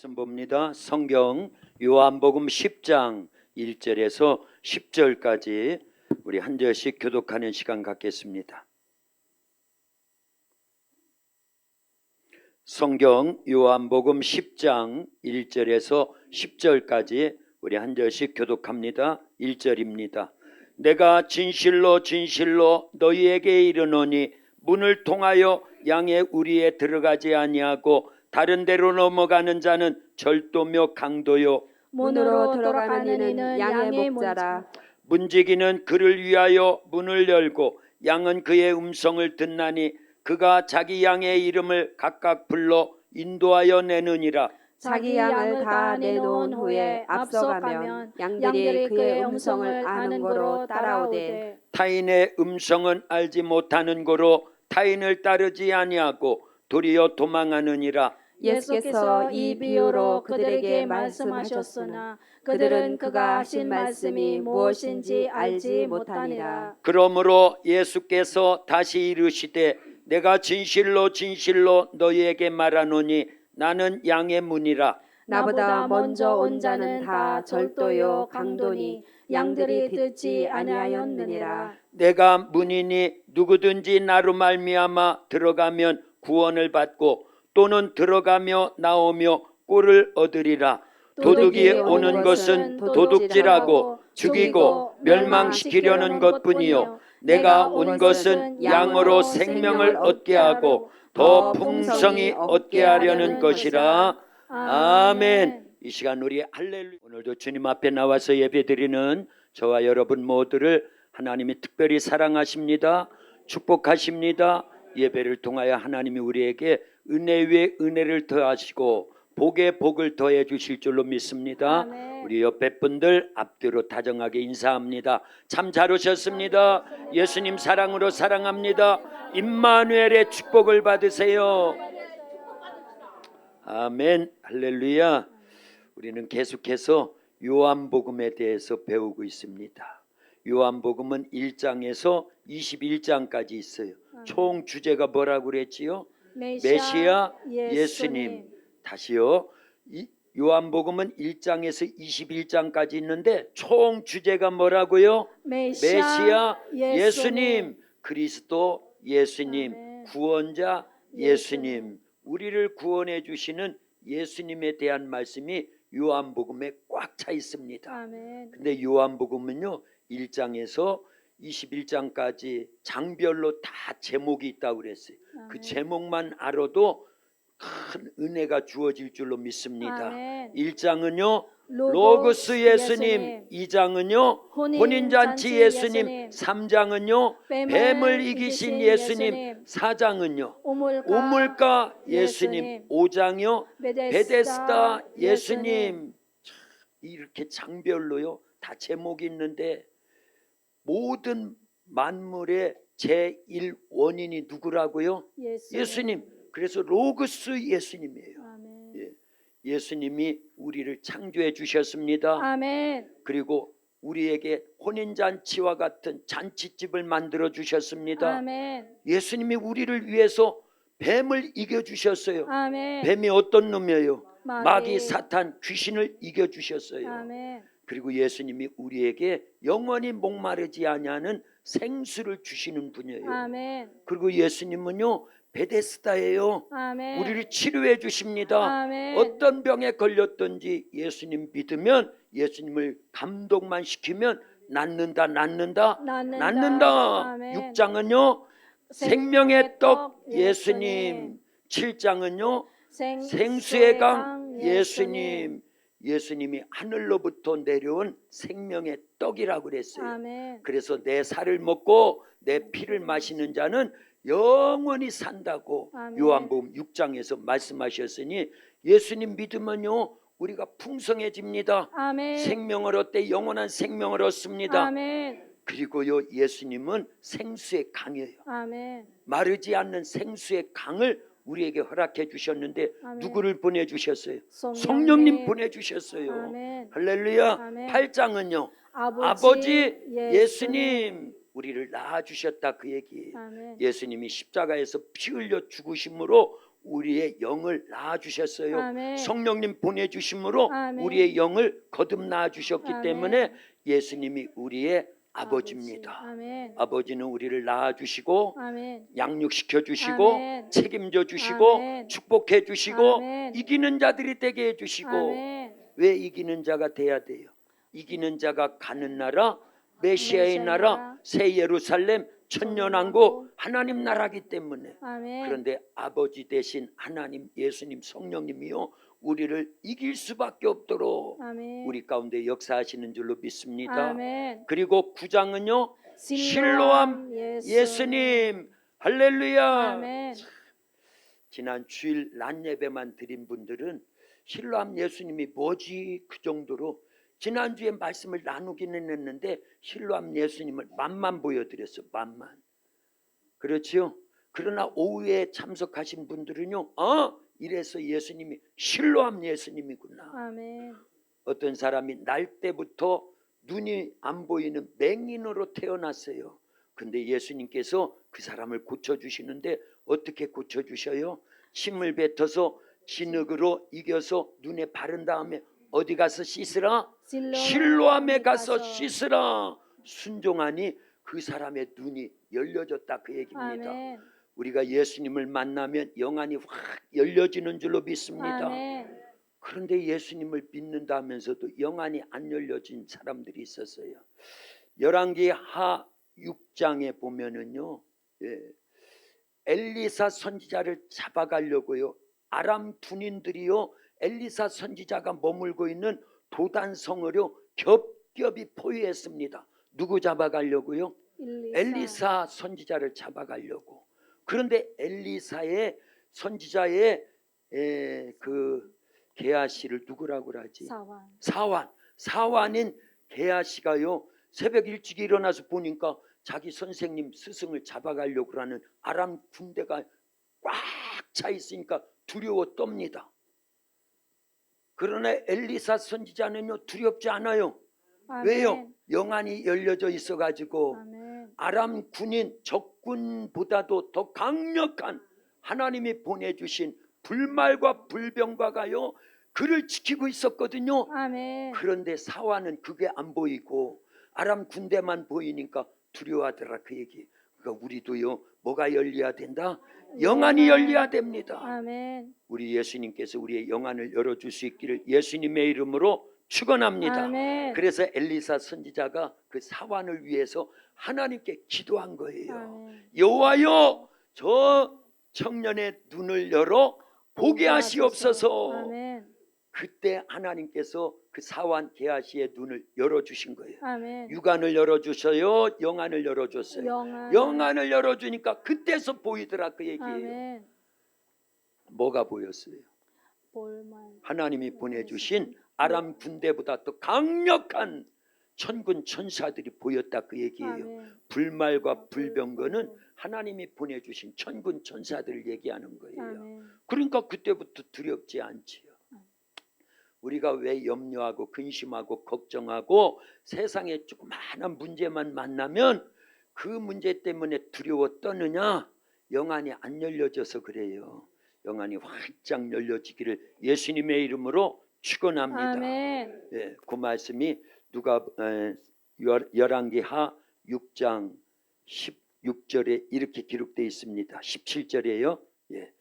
말씀 봅니다. 성경 요한복음 10장 1절에서 10절까지 우리 한 절씩 교독하는 시간 갖겠습니다. 성경 요한복음 10장 1절에서 10절까지 우리 한 절씩 교독합니다. 1절입니다. 내가 진실로 진실로 너희에게 이르노니 문을 통하여 양의 우리에 들어가지 아니하고 다른 데로 넘어가는 자는 절도며 강도요 문으로 들어가는 이는 양의 목자라. 문지기는 그를 위하여 문을 열고 양은 그의 음성을 듣나니 그가 자기 양의 이름을 각각 불러 인도하여 내느니라. 자기 양을 다 내놓은 후에 앞서가면 양들이 그의 음성을 아는 거로 따라오되 타인의 음성은 알지 못하는 거로 타인을 따르지 아니하고 도리어 도망하느니라. 예수께서 이 비유로 그들에게 말씀하셨으나 그들은 그가 하신 말씀이 무엇인지 알지 못하니라. 그러므로 예수께서 다시 이르시되 내가 진실로 진실로 너희에게 말하노니 나는 양의 문이라. 나보다 먼저 온 자는 다 절도요 강도니 양들이 듣지 아니하였느니라. 내가 문이니 누구든지 나로 말미암아 들어가면 구원을 받고 또는 들어가며 나오며 꼴을 얻으리라. 도둑이 오는 것은 도둑질하고 죽이고 멸망시키려는 것뿐이요 내가 온 것은 양으로 생명을 얻게 하고 더 풍성히 얻게 하려는 것이라. 아멘. 이 시간 우리 할렐루야. 오늘도 주님 앞에 나와서 예배드리는 저와 여러분 모두를 하나님이 특별히 사랑하십니다. 축복하십니다. 예배를 통하여 하나님이 우리에게 은혜 위에 은혜를 더하시고 복에 복을 더해 주실 줄로 믿습니다. 아멘. 우리 옆에 분들 앞뒤로 다정하게 인사합니다. 참 잘 오셨습니다. 예수님 사랑으로 사랑합니다. 임마누엘의 축복을 받으세요. 아멘. 할렐루야. 우리는 계속해서 요한복음에 대해서 배우고 있습니다. 요한복음은 1장에서 21장까지 있어요. 총 주제가 뭐라고 그랬지요? 메시아 예수님. 다시요. 요한복음은 1장에서 21장까지 있는데 총 주제가 뭐라고요? 메시아 예수님. 그리스도 예수님. 아멘. 구원자 예수님. 우리를 구원해 주시는 예수님에 대한 말씀이 요한복음에 꽉 차 있습니다. 아멘. 근데 요한복음은요 1장에서 21장까지 장별로 다 제목이 있다고 그랬어요. 그 제목만 알아도 큰 은혜가 주어질 줄로 믿습니다. 아멘. 1장은요 로고스 예수님, 2장은요 혼인잔치 예수님, 3장은요 뱀을 이기신 예수님, 4장은요 우물가 예수님, 5장이요 베데스다 예수님. 이렇게 장별로요 다 제목이 있는데 모든 만물의 제1원인이 누구라고요? 예수님. 그래서 로고스 예수님이에요. 아멘. 예수님이 우리를 창조해 주셨습니다. 아멘. 그리고 우리에게 혼인잔치와 같은 잔치집을 만들어 주셨습니다. 아멘. 예수님이 우리를 위해서 뱀을 이겨 주셨어요. 아멘. 뱀이 어떤 놈이에요? 마귀. 마귀 사탄 귀신을 이겨 주셨어요. 아멘. 그리고 예수님이 우리에게 영원히 목마르지 아니하는 생수를 주시는 분이에요. 아멘. 그리고 예수님은요 베데스다예요. 아멘. 우리를 치료해 주십니다. 아멘. 어떤 병에 걸렸든지 예수님 믿으면 예수님을 감동만 시키면 낫는다. 아멘. 6장은요 생명의 떡 예수님. 7장은요 생수의 강 예수님. 예수님이 하늘로부터 내려온 생명의 떡이라고 그랬어요. 아멘. 그래서 내 살을 먹고 내 피를 마시는 자는 영원히 산다고 아멘. 요한복음 6장에서 말씀하셨으니 예수님 믿으면요 우리가 풍성해집니다. 아멘. 생명을 얻되 영원한 생명을 얻습니다. 아멘. 그리고요 예수님은 생수의 강이에요. 아멘. 마르지 않는 생수의 강을 우리에게 허락해 주셨는데 아멘. 누구를 보내주셨어요? 성령님. 성령님 보내주셨어요. 아멘. 할렐루야. 아멘. 8장은요 아버지 예수님 우리를 낳아주셨다 그 얘기예요. 아멘. 예수님이 십자가에서 피 흘려 죽으심으로 우리의 영을 낳아 주셨어요. 아멘. 성령님 보내주심으로 아멘. 우리의 영을 거듭 낳아 주셨기 아멘. 때문에 예수님이 우리의 아버지입니다. 아멘. 아버지는 우리를 낳아 주시고 아멘. 양육시켜 주시고 아멘. 책임져 주시고 아멘. 축복해 주시고 아멘. 이기는 자들이 되게 해 주시고. 아멘. 왜 이기는 자가 돼야 돼요? 이기는 자가 가는 나라, 메시아의 메시아의 나라, 나라, 새 예루살렘, 천년왕국 하나님 나라기 때문에. 아멘. 그런데 아버지 대신 하나님 예수님 성령님이요 우리를 이길 수밖에 없도록 아멘. 우리 가운데 역사하시는 줄로 믿습니다. 아멘. 그리고 9장은요 실로암 예수님 할렐루야. 아멘. 지난 주일 낮 예배만 드린 분들은 실로암 예수님이 뭐지 그 정도로 지난주에 말씀을 나누기는 했는데 실로암 예수님을 맛만 보여드렸어. 맛만. 그렇지요. 그러나 오후에 참석하신 분들은요 이래서 예수님이 실로암 예수님이구나. 아멘. 어떤 사람이 날 때부터 눈이 안 보이는 맹인으로 태어났어요. 근데 예수님께서 그 사람을 고쳐주시는데 어떻게 고쳐주셔요? 침을 뱉어서 진흙으로 이겨서 눈에 바른 다음에 어디 가서 씻으라? 실로암에 가서 씻으라. 순종하니 그 사람의 눈이 열려졌다 그 얘기입니다. 아멘. 우리가 예수님을 만나면 영안이 확 열려지는 줄로 믿습니다. 아멘. 그런데 예수님을 믿는다면서도 영안이 안 열려진 사람들이 있었어요. 열왕기하 6장에 보면은요, 엘리사 선지자를 잡아가려고요. 아람 군인들이요, 엘리사 선지자가 머물고 있는 도단성을요 겹겹이 포위했습니다. 누구 잡아가려고요? 엘리사 선지자를 잡아가려고. 그런데 엘리사의 선지자의 그 게하시를 누구라고 그러지? 사환인 게하시가요 새벽 일찍 일어나서 보니까 자기 선생님 스승을 잡아가려고 하는 아람 군대가 꽉 차 있으니까 두려워 떱니다. 그러나 엘리사 선지자는요 두렵지 않아요. 아멘. 왜요? 영안이 열려져 있어가지고 아멘. 아람 군인 적군보다도 더 강력한 하나님이 보내주신 불말과 불병과가요 그를 지키고 있었거든요. 아멘. 그런데 사환은 그게 안 보이고 아람 군대만 보이니까 두려워하더라 그 얘기. 그러니까 우리도요 뭐가 열려야 된다? 영안이 열려야 됩니다. 아멘. 우리 예수님께서 우리의 영안을 열어줄 수 있기를 예수님의 이름으로 축원합니다. 아멘. 그래서 엘리사 선지자가 그 사환을 위해서 하나님께 기도한 거예요. 아멘. 여호와여 저 청년의 눈을 열어 보게 하시옵소서. 아멘. 그때 하나님께서 그 사환 게하시의 눈을 열어주신 거예요. 아멘. 육안을 열어주셔요. 영안을 열어줬어요. 영안을 열어주니까 그때서 보이더라 그 얘기예요. 아멘. 뭐가 보였어요? 하나님이 보내주신 아람 군대보다 더 강력한 천군 천사들이 보였다 그 얘기예요. 아멘. 불말과 불병거는 하나님이 보내주신 천군 천사들을 얘기하는 거예요. 아멘. 그러니까 그때부터 두렵지 않지요. 우리가 왜 염려하고 근심하고 걱정하고 세상에 조그마한 문제만 만나면 그 문제 때문에 두려워 떠느냐? 영안이 안 열려져서 그래요. 영안이 활짝 열려지기를 예수님의 이름으로 축원합니다. 아멘. 예, 그 말씀이 누가 열왕기하 6장 16절에 이렇게 기록되어 있습니다. 17절에요. 예.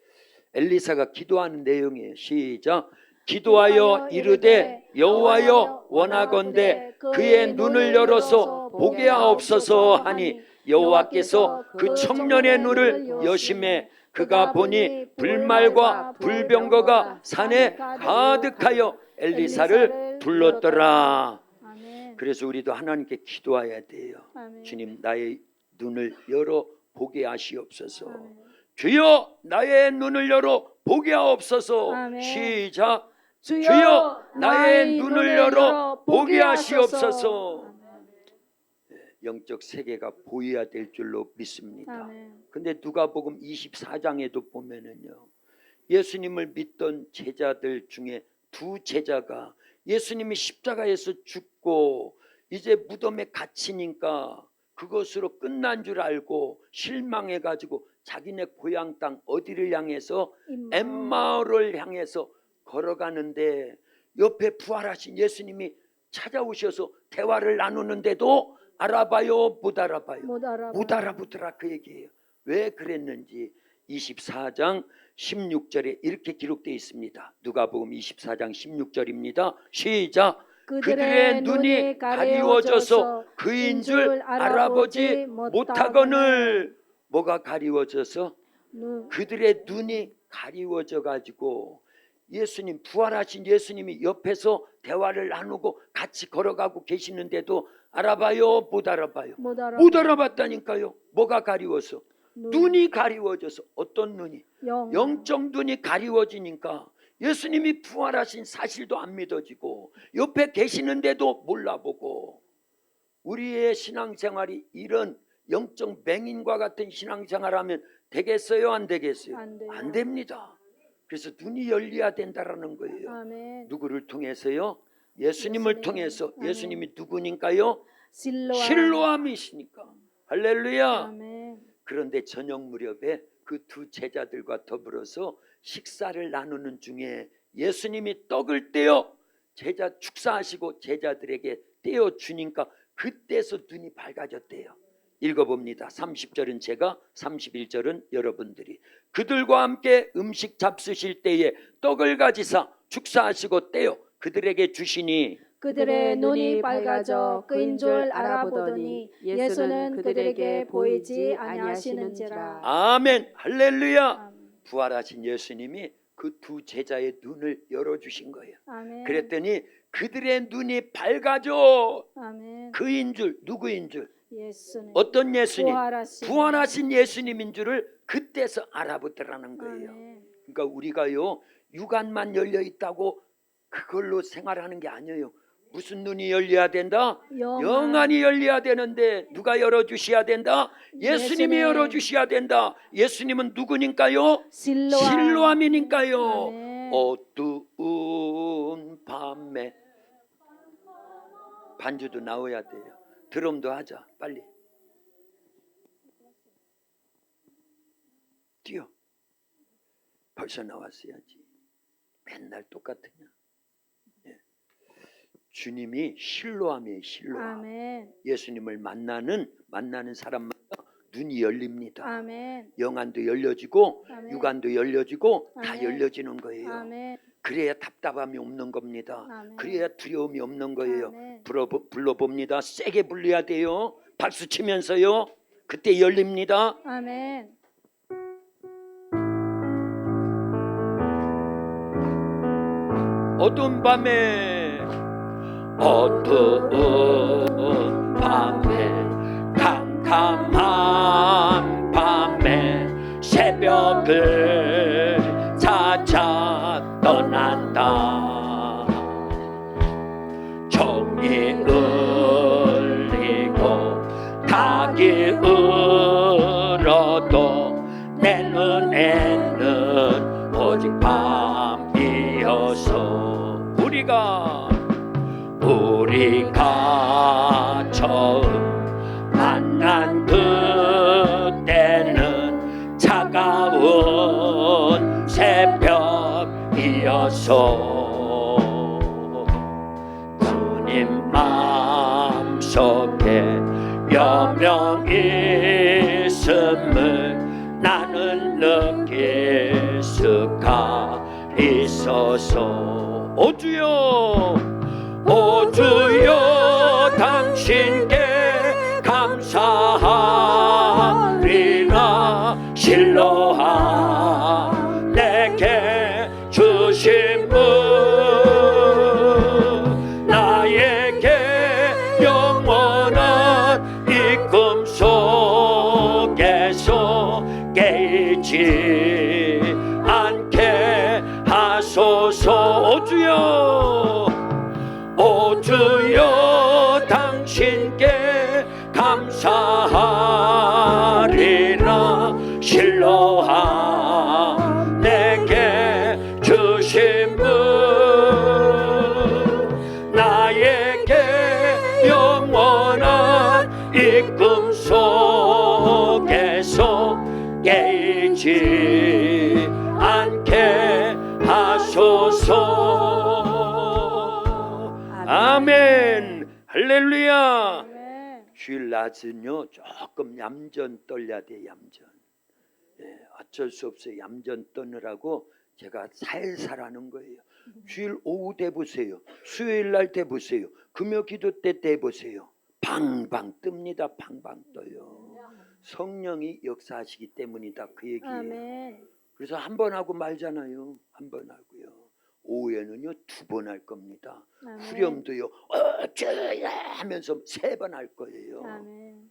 엘리사가 기도하는 내용이에요. 시작. 기도하여 이르되 여호와여 원하건대 그의 눈을 열어서 보게 하옵소서 하니 여호와께서 그 청년의 눈을 여심해 그가 보니 불말과 불병거가 산에 가득하여 엘리사를 불렀더라. 아멘. 그래서 우리도 하나님께 기도해야 돼요. 아멘. 주님 나의 눈을 열어 보게 하시옵소서. 아멘. 주여 나의 눈을 열어 보게 하옵소서. 아멘. 시작. 주여 나의 눈을 열어 보게 하시옵소서. 영적 세계가 보여야 될 줄로 믿습니다. 아멘. 근데 누가복음 24장에도 보면은요 예수님을 믿던 제자들 중에 두 제자가 예수님이 십자가에서 죽고 이제 무덤에 갇히니까 그것으로 끝난 줄 알고 실망해가지고 자기네 고향 땅 어디를 향해서 임마오. 엠마오를 향해서 걸어가는데 옆에 부활하신 예수님이 찾아오셔서 대화를 나누는데도 알아봐요, 못 알아봐요? 못 알아봐. 못 알아보더라, 그 얘기예요. 왜 그랬는지 24장 16절에 이렇게 기록되어 있습니다. 누가복음 24장 16절입니다. 시작. 그들의 눈이 가리워져서 그인 줄 알아보지 못하거늘. 뭐가 가리워져서? 그들의 눈이 가리워져 가지고 예수님, 부활하신 예수님이 옆에서 대화를 나누고 같이 걸어가고 계시는데도 알아봐요, 못 알아봐요? 못 알아봐. 못 알아봤다니까요. 뭐가 가리워서? 눈이 가리워져서. 어떤 눈이? 영적 눈이 가리워지니까 예수님이 부활하신 사실도 안 믿어지고 옆에 계시는데도 몰라보고. 우리의 신앙생활이 이런 영적 맹인과 같은 신앙생활하면 되겠어요, 안 되겠어요? 안 돼요. 안 됩니다. 그래서 눈이 열려야 된다라는 거예요. 아멘. 누구를 통해서요? 예수님을 예수님. 통해서. 아멘. 예수님이 누구니까요? 실로암. 실로암이시니까. 할렐루야. 아멘. 그런데 저녁 무렵에 그 두 제자들과 더불어서 식사를 나누는 중에 예수님이 떡을 떼어 제자 축사하시고 제자들에게 떼어 주니까 그때서 눈이 밝아졌대요. 읽어봅니다. 30절은 제가, 31절은 여러분들이. 그들과 함께 음식 잡수실 때에 떡을 가지사 축사하시고 떼어 그들에게 주시니 그들의 눈이 밝아져 그인 줄 알아보더니 예수는 그들에게 보이지 아니하시는지라. 아멘. 할렐루야. 아멘. 부활하신 예수님이 그 두 제자의 눈을 열어주신 거예요. 아멘. 그랬더니 그들의 눈이 밝아져. 아멘. 그인 줄, 누구인 줄? 예수님. 어떤 예수님? 부활하신 예수님인 줄을 그때서 알아보더라는 거예요. 아멘. 그러니까 우리가요, 육안만 열려 있다고 그걸로 생활하는 게 아니에요. 무슨 눈이 열려야 된다? 영안이 열려야 되는데 누가 열어주셔야 된다? 예수님이 예수님. 열어주셔야 된다. 예수님은 누구니까요? 실로암. 실로암이니까요. 아멘. 어두운 밤에. 반주도 나와야 돼요. 드럼도 하자, 빨리. 뛰어. 벌써 나왔어야지. 맨날 똑같으냐. 예. 주님이 실로암이에요, 실로암. 아멘. 예수님을 만나는 사람마다 눈이 열립니다. 아멘. 영안도 열려지고 아멘. 육안도 열려지고 다 아멘. 열려지는 거예요. 아멘. 그래야 답답함이 없는 겁니다. 아멘. 그래야 두려움이 없는 거예요. 아멘. 불러봅니다. 세게 불러야 돼요. 박수 치면서요. 그때 열립니다. 아멘. 어두운 밤에 캄캄한 밤에 새벽을 찾아 떠난다. 종이 울리고 닭이 울어도 내 눈에는 오직 밤이어서 우리가 처음 만난 그때는 차가운 새벽이어서 주님 마음속에 여명 있음을 나는 느낄 수가 있어서 오 주여 당신께 감사하리라. 실로암 내게 주신 분 나에게 영원한 이꿈 속에서 깨지 않게 하소서. 오 주여 당신께 감사하리라. 실로암 내게 주신 분 나에게 영원한 이꿈 속에서 깨 죽지 않게 하소서. 아멘. 할렐루야. 아멘. 주일 낮은요 조금 얌전 떨려야 돼. 얌전. 어쩔 수 없어요. 얌전 떠느라고 제가 살살 하는 거예요. 주일 오후 때 보세요. 수요일 날 때 보세요. 금요 기도 때 보세요. 방방 뜹니다. 방방 떠요. 성령이 역사하시기 때문이다. 그 얘기예요. 아멘. 그래서 한 번 하고 말잖아요. 한 번 하고요. 오후에는요 2번 할 겁니다. 아멘. 후렴도요 주야 하면서 3번 할 거예요. 아멘.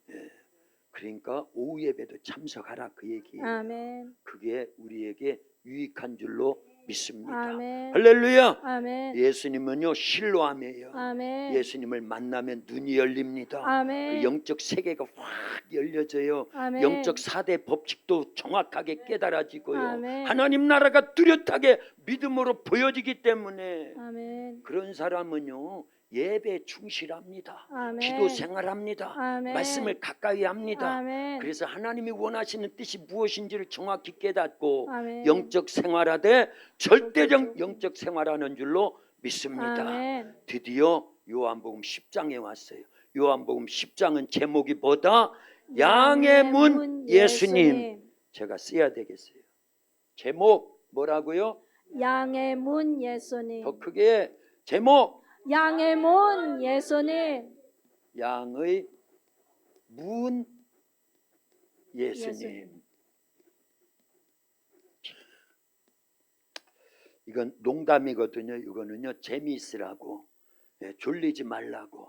그러니까 오후 예배도 참석하라 그 얘기예요. 아멘. 그게 우리에게 유익한 줄로 믿습니다. 아멘. 할렐루야. 아멘. 예수님은요 실로암이에요. 아멘. 예수님을 만나면 눈이 열립니다. 아멘. 그 영적 세계가 확 열려져요. 아멘. 영적 4대 법칙도 정확하게 깨달아지고요. 아멘. 하나님 나라가 뚜렷하게 믿음으로 보여지기 때문에 아멘. 그런 사람은요 예배에 충실합니다. 아멘. 기도 생활합니다. 아멘. 말씀을 가까이 합니다. 아멘. 그래서 하나님이 원하시는 뜻이 무엇인지를 정확히 깨닫고 아멘. 영적 생활하되 절대적 영적 생활하는 줄로 믿습니다. 아멘. 드디어 요한복음 10장에 왔어요. 요한복음 10장은 제목이 뭐다? 양의 문 예수님. 제가 써야 되겠어요. 제목 뭐라고요? 양의 문 예수님. 더 크게 제목 양의 문 예수님. 양의 문 예수님. 예수님. 이건 농담이거든요. 이거는요 재미있으라고, 졸리지 말라고.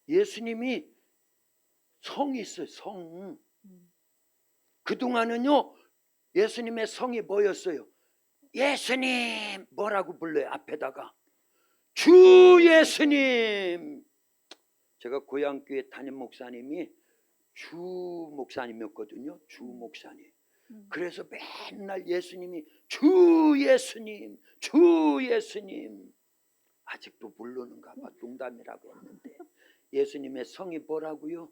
예수님이 성이 있어요. 성. 그동안은요 예수님의 성이 뭐였어요? 예수님 뭐라고 불러요? 앞에다가 주 예수님. 제가 고향교회 담임 목사님이 주 목사님이었거든요. 주 목사님. 그래서 맨날 예수님이 주 예수님, 주 예수님. 아직도 모르는가 봐. 농담이라고 했는데 예수님의 성이 뭐라고요?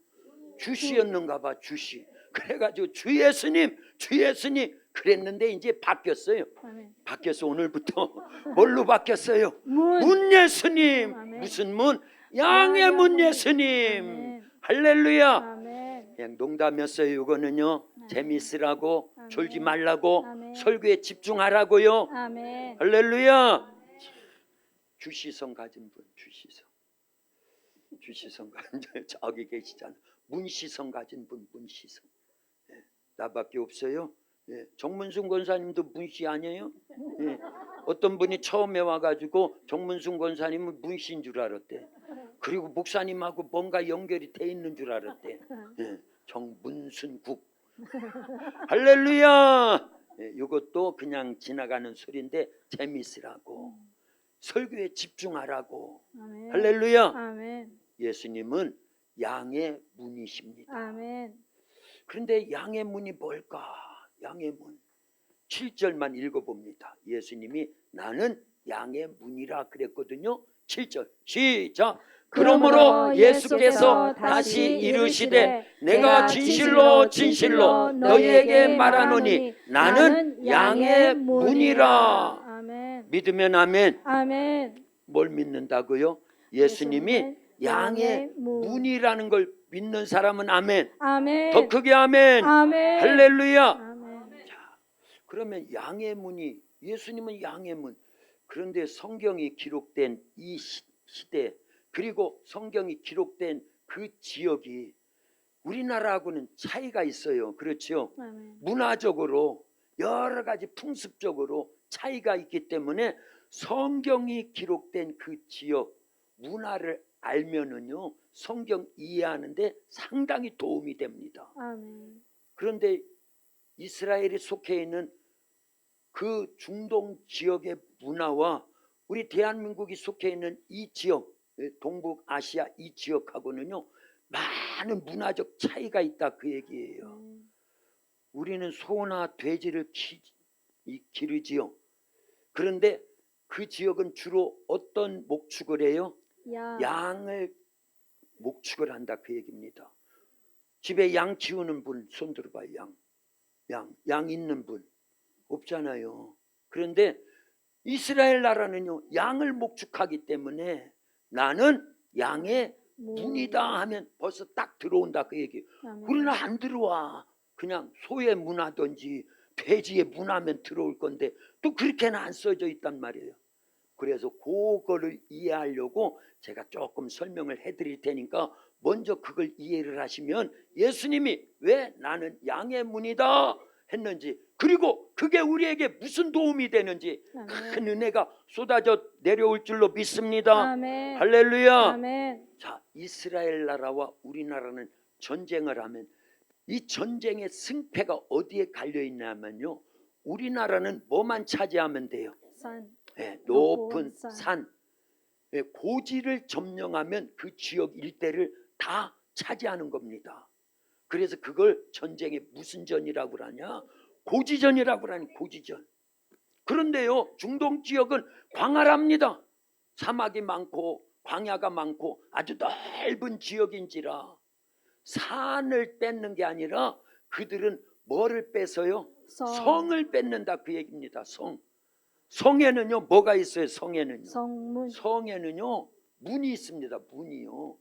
주시였는가 봐. 주시. 그래가지고 주 예수님, 주 예수님 그랬는데 이제 바뀌었어요. 아멘. 바뀌어서 오늘부터 뭘로 바뀌었어요? 문 예수님. 아멘. 무슨 문? 양의 문 예수님. 아멘. 할렐루야. 아멘. 그냥 농담이었어요. 이거는요 재미있으라고, 아멘. 졸지 말라고, 아멘. 설교에 집중하라고요. 아멘. 할렐루야. 주시성 가진 분, 주시성 가진 저기 계시잖아. 문시성 가진 분, 문시성. 나밖에 없어요. 정문순 권사님도 문시 아니에요? 어떤 분이 처음에 와가지고 정문순 권사님은 문시인 줄 알았대. 그리고 목사님하고 뭔가 연결이 돼 있는 줄 알았대. 정문순국. 할렐루야. 이것도 그냥 지나가는 소리인데 재미있으라고, 설교에 집중하라고. 아멘. 할렐루야. 아멘. 예수님은 양의 문이십니다. 아멘. 그런데 양의 문이 뭘까? 양의 문 7절만 읽어봅니다. 예수님이 나는 양의 문이라 그랬거든요. 7절 시작. 그러므로 예수께서 다시 이르시되 내가 진실로 진실로 너희에게 말하노니 나는 양의 문이라. 아멘. 믿으면 아멘. 아멘. 뭘 믿는다고요? 예수님이 양의 문이라는 걸 믿는 사람은 아멘. 아멘. 더 크게 아멘. 아멘. 할렐루야. 아멘. 자, 그러면 양의 문이, 예수님은 양의 문. 그런데 성경이 기록된 이 시대, 그리고 성경이 기록된 그 지역이 우리나라하고는 차이가 있어요. 그렇죠? 아멘. 문화적으로 여러 가지 풍습적으로 차이가 있기 때문에 성경이 기록된 그 지역 문화를 알면은요 성경 이해하는데 상당히 도움이 됩니다. 아멘. 그런데 이스라엘에 속해 있는 그 중동 지역의 문화와 우리 대한민국이 속해 있는 이 지역, 동북아시아 이 지역하고는요 많은 문화적 차이가 있다 그 얘기예요. 우리는 소나 돼지를 기르지요. 그런데 그 지역은 주로 어떤 목축을 해요? 양을 목축을 한다 그 얘기입니다. 집에 양 키우는 분 손 들어봐요. 양. 양 있는 분 없잖아요. 그런데 이스라엘 나라는요, 양을 목축하기 때문에 나는 양의 문이다 하면 벌써 딱 들어온다 그 얘기예요. 아멘. 우리는 안 들어와. 그냥 소의 문하든지 돼지의 문하면 들어올 건데 또 그렇게는 안 써져 있단 말이에요. 그래서 그거를 이해하려고 제가 조금 설명을 해드릴 테니까 먼저 그걸 이해를 하시면 예수님이 왜 나는 양의 문이다 했는지, 그리고 그게 우리에게 무슨 도움이 되는지 아멘. 큰 은혜가 쏟아져 내려올 줄로 믿습니다. 아멘. 할렐루야. 아멘. 자, 이스라엘 나라와 우리나라는 전쟁을 하면 이 전쟁의 승패가 어디에 갈려 있냐면요, 우리나라는 뭐만 차지하면 돼요? 산. 높은 산. 산, 고지를 점령하면 그 지역 일대를 다 차지하는 겁니다. 그래서 그걸 전쟁의 무슨 전이라고 하냐? 고지전이라고 하니, 고지전. 그런데요, 중동 지역은 광활합니다. 사막이 많고 광야가 많고 아주 넓은 지역인지라 산을 뺏는 게 아니라 그들은 뭐를 뺏어요? 성을 뺏는다 그 얘기입니다. 성에는요 뭐가 있어요? 성에는요, 성문. 성에는요 문이 있습니다. 문이요.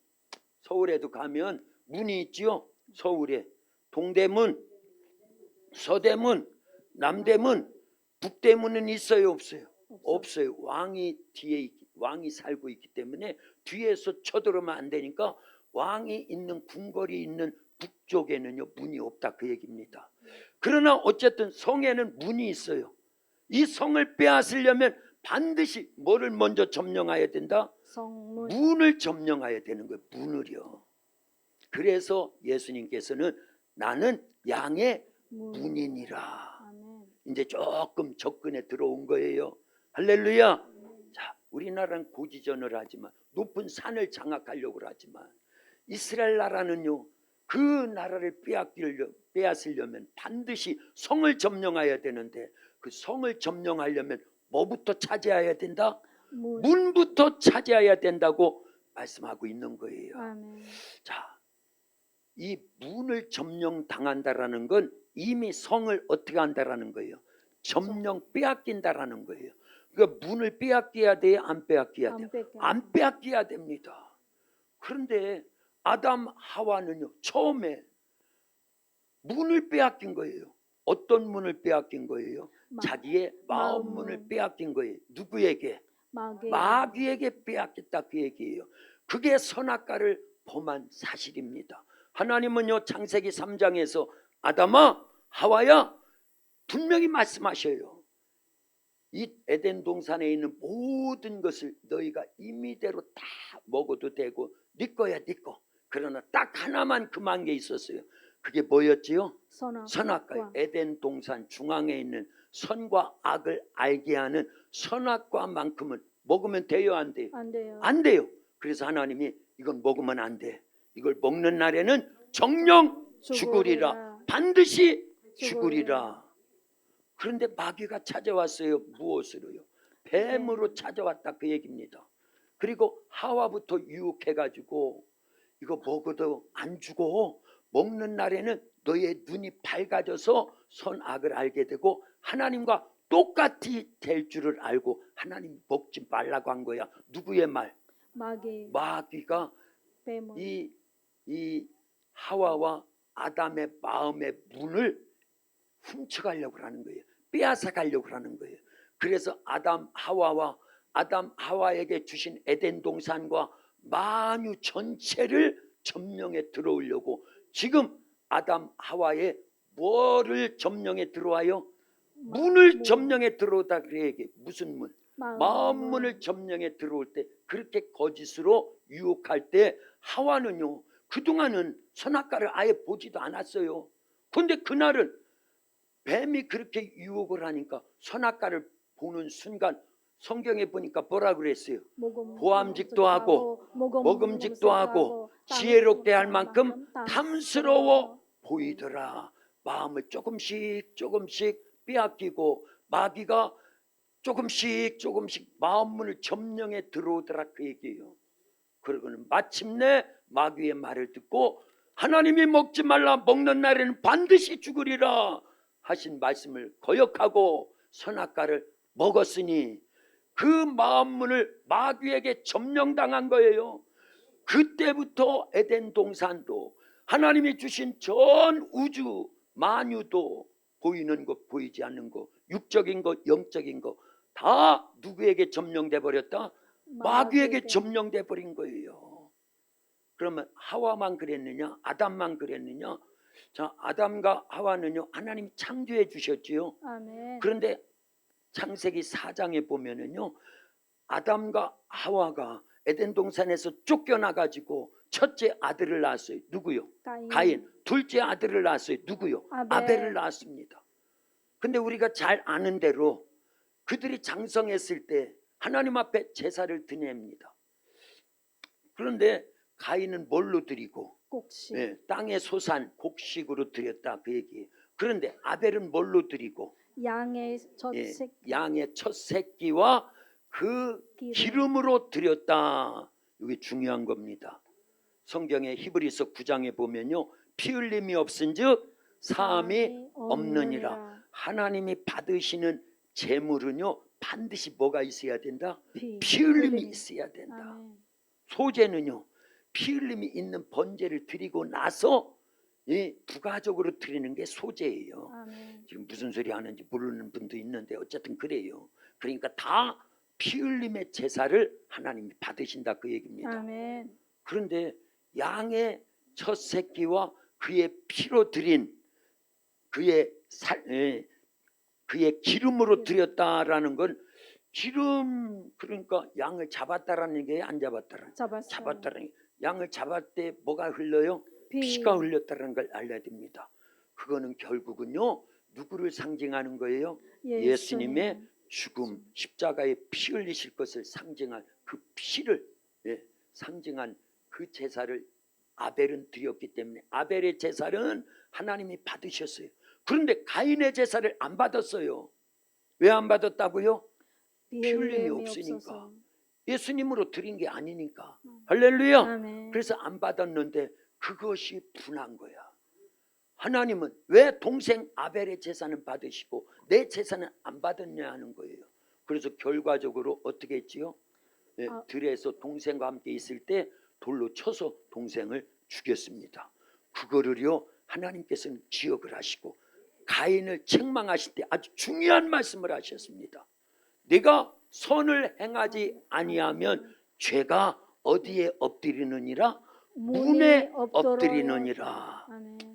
서울에도 가면 문이 있지요. 서울에 동대문, 서대문, 남대문, 북대문은 있어요? 없어요? 없어요. 왕이 살고 있기 때문에 뒤에서 쳐들어오면 안 되니까 왕이 있는 궁궐이 있는 북쪽에는요 문이 없다 그 얘기입니다. 그러나 어쨌든 성에는 문이 있어요. 이 성을 빼앗으려면 반드시 뭐를 먼저 점령해야 된다? 성문. 문을 점령해야 되는 거예요. 문을요. 그래서 예수님께서는 나는 양의 문이니라. 아멘. 이제 조금 접근에 들어온 거예요. 할렐루야. 자, 우리나라는 고지전을 하지만 높은 산을 장악하려고 하지만 이스라엘 나라는요, 그 나라를 빼앗으려면 반드시 성을 점령해야 되는데 그 성을 점령하려면 뭐부터 차지해야 된다? 문부터 차지해야 된다고 말씀하고 있는 거예요. 아멘. 자, 이 문을 점령당한다라는 건 이미 성을 어떻게 한다라는 거예요? 점령 빼앗긴다라는 거예요. 그러니까 문을 빼앗겨야 돼요? 안 빼앗겨야 돼요? 안 빼앗겨야 됩니다. 그런데 아담 하와는요 처음에 문을 빼앗긴 거예요. 어떤 문을 빼앗긴 거예요? 자기의 마음 문을 빼앗긴 거예요. 누구에게? 마귀에게 빼앗겼다 그 얘기예요. 그게 선악과를 범한 사실입니다. 하나님은요 창세기 3장에서 아담아 하와야 분명히 말씀하셔요. 이 에덴 동산에 있는 모든 것을 너희가 임의대로 다 먹어도 되고 네 거야 네 거. 그러나 딱 하나만 금한 게 있었어요. 그게 뭐였지요? 선악과. 에덴 동산 중앙에 있는 선과 악을 알게 하는 선악과만큼은 먹으면 돼요 안 돼요? 안 돼요. 안 돼요. 그래서 하나님이 이건 먹으면 안 돼. 이걸 먹는 날에는 정령 죽으리라. 반드시 죽으리라. 그런데 마귀가 찾아왔어요. 무엇으로요? 뱀으로 찾아왔다 그 얘기입니다. 그리고 하와부터 유혹해가지고 이거 먹어도 안 죽어. 먹는 날에는 너의 눈이 밝아져서 선악을 알게 되고 하나님과 똑같이 될 줄을 알고 하나님 먹지 말라고 한 거야. 누구의 말? 마귀가 이 하와와 아담의 마음의 문을 훔쳐가려고 하는 거예요. 빼앗아 가려고 하는 거예요. 그래서 아담 하와에게 주신 에덴 동산과 만유 전체를 점령해 들어오려고 지금 아담 하와의 뭐를 점령해 들어와요? 문을 점령해 들어오다 그래 얘기. 무슨 문? 마음 문을 점령해 들어올 때 그렇게 거짓으로 유혹할 때 하와는요 그동안은 선악과를 아예 보지도 않았어요. 그런데 그날은 뱀이 그렇게 유혹을 하니까 선악과를 보는 순간 성경에 보니까 뭐라 그랬어요? 보암직도 하고 먹음직도 하고 지혜롭게 할 만큼 탐스러워 보이더라. 마음을 조금씩 빼앗기고 마귀가 조금씩 마음문을 점령해 들어오더라 그 얘기예요. 그러고는 마침내 마귀의 말을 듣고 하나님이 먹지 말라 먹는 날에는 반드시 죽으리라. 하신 말씀을 거역하고 선악과를 먹었으니 그 마음문을 마귀에게 점령당한 거예요. 그때부터 에덴 동산도 하나님이 주신 전 우주 만유도 보이는 것 보이지 않는 것 육적인 것 영적인 것 다 누구에게 점령돼 버렸다? 마귀에게 점령돼 버린 거예요. 그러면 하와만 그랬느냐? 아담만 그랬느냐? 자, 아담과 하와는요 하나님이 창조해 주셨지요. 아멘. 그런데 창세기 4장에 보면은요 아담과 하와가 에덴 동산에서 쫓겨나 가지고 첫째 아들을 낳았어요. 누구요? 가인. 둘째 아들을 낳았어요. 누구요? 아벨을 낳았습니다. 근데 우리가 잘 아는 대로 그들이 장성했을 때 하나님 앞에 제사를 드립니다. 그런데 가인은 뭘로 드리고? 곡식. 예, 땅의 소산 곡식으로 드렸다 그 얘기예요. 그런데 아벨은 뭘로 드리고? 양의 첫 예, 새끼. 양의 첫 새끼와 그 기름으로 드렸다. 이게 중요한 겁니다. 성경의 히브리서 9장에 보면요 피 흘림이 없은즉 사함이 없느니라. 하나님이 받으시는 제물은요 반드시 뭐가 있어야 된다? 피 흘림이 있어야 된다. 아멘. 소제는요 피 흘림이 있는 번제를 드리고 나서 이 부가적으로 드리는 게 소제예요. 아멘. 지금 무슨 소리 하는지 모르는 분도 있는데 어쨌든 그래요. 그러니까 다 피 흘림의 제사를 하나님이 받으신다 그 얘기입니다. 아멘. 그런데 양의 첫 새끼와 그의 피로 드린 그의 그의 기름으로 드렸다라는 건 기름 그러니까 양을 잡았다라는 게 안 잡았다라는 잡았다라는 게 양을 잡을 때 뭐가 흘러요? 피가 흘렸다는 걸 알아야 됩니다. 그거는 결국은요 누구를 상징하는 거예요? 예수님의 죽음 십자가에 피 흘리실 것을 상징한 그 피를 상징한 그 제사를 아벨은 드렸기 때문에 아벨의 제사는 하나님이 받으셨어요. 그런데 가인의 제사를 안 받았어요. 왜 안 받았다고요? 피 흘림이 없으니까. 예수님으로 드린 게 아니니까. 할렐루야. 아멘. 그래서 안 받았는데 그것이 분한 거야. 하나님은 왜 동생 아벨의 제사는 받으시고 내 제사는 안 받았냐 하는 거예요. 그래서 결과적으로 어떻게 했지요? 들에서 동생과 함께 있을 때 돌로 쳐서 동생을 죽였습니다. 그거를요 하나님께서는 기억을 하시고 가인을 책망하실 때 아주 중요한 말씀을 하셨습니다. 내가 선을 행하지 아니하면 죄가 어디에 엎드리느니라? 문에 엎드리느니라.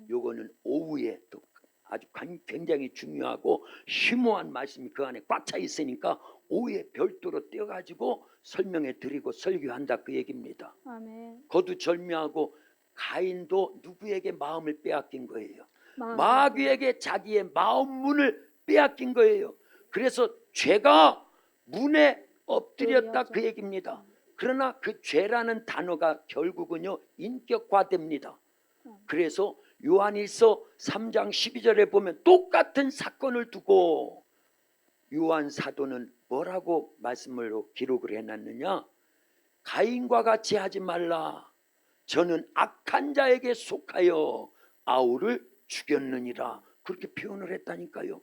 요거는 오후에 또 아주 굉장히 중요하고 심오한 말씀이 그 안에 꽉 차 있으니까 오후에 별도로 떼어가지고 설명해 드리고 설교한다 그 얘기입니다. 아멘. 거두절미하고 가인도 누구에게 마음을 빼앗긴 거예요? 마귀에게 자기의 마음 문을 빼앗긴 거예요. 그래서 죄가 문에 엎드렸다 그 얘기입니다. 그러나 그 죄라는 단어가 결국은요 인격화됩니다. 그래서 요한일서 3장 12절에 보면 똑같은 사건을 두고 요한 사도는 뭐라고 말씀으로 기록을 해놨느냐? 가인과 같이 하지 말라. 저는 악한 자에게 속하여 아우를 죽였느니라. 그렇게 표현을 했다니까요.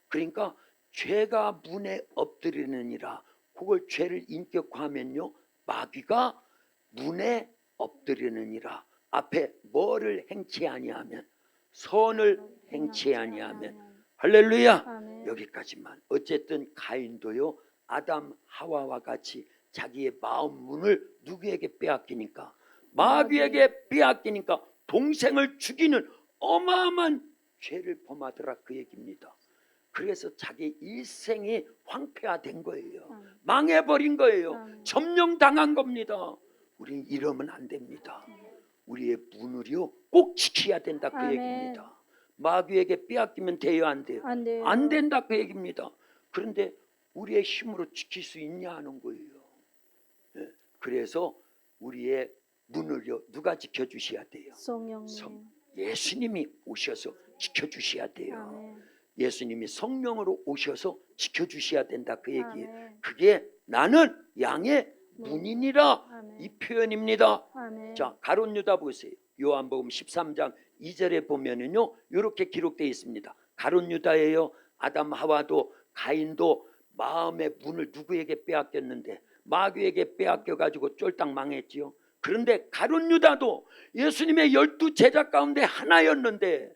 그러니까 죄가 문에 엎드리느니라. 그걸 죄를 인격화하면요 마귀가 문에 엎드리느니라. 앞에 뭐를 행치 아니하면 선을 행치 아니하면 할렐루야. 아멘. 여기까지만. 어쨌든 가인도요 아담 하와와 같이 자기의 마음 문을 누구에게 빼앗기니까? 마귀에게 빼앗기니까 동생을 죽이는 어마어마한 죄를 범하더라 그 얘기입니다. 그래서 자기 일생이 황폐화된 거예요. 망해버린 거예요. 점령당한 겁니다. 우리는 이러면 안 됩니다. 우리의 문을요 꼭 지켜야 된다 그 얘기입니다. 마귀에게 빼앗기면 돼요 안 돼요? 안 돼요. 안 된다 그 얘기입니다. 그런데 우리의 힘으로 지킬 수 있냐 하는 거예요. 그래서 우리의 문을요 누가 지켜주셔야 돼요? 성령님. 예수님이 오셔서 지켜주셔야 돼요. 아멘. 예수님이 성령으로 오셔서 지켜주셔야 된다 그 얘기예요. 아멘. 그게 나는 양의 문이니라 아멘. 이 표현입니다. 아멘. 자 가룟 유다 보세요. 요한복음 13장 2절에 보면은요 이렇게 기록되어 있습니다. 가룟 유다예요. 아담 하와도 가인도 마음의 문을 누구에게 빼앗겼는데 마귀에게 빼앗겨가지고 쫄딱 망했지요. 그런데 가룟 유다도 예수님의 12 제자 가운데 하나였는데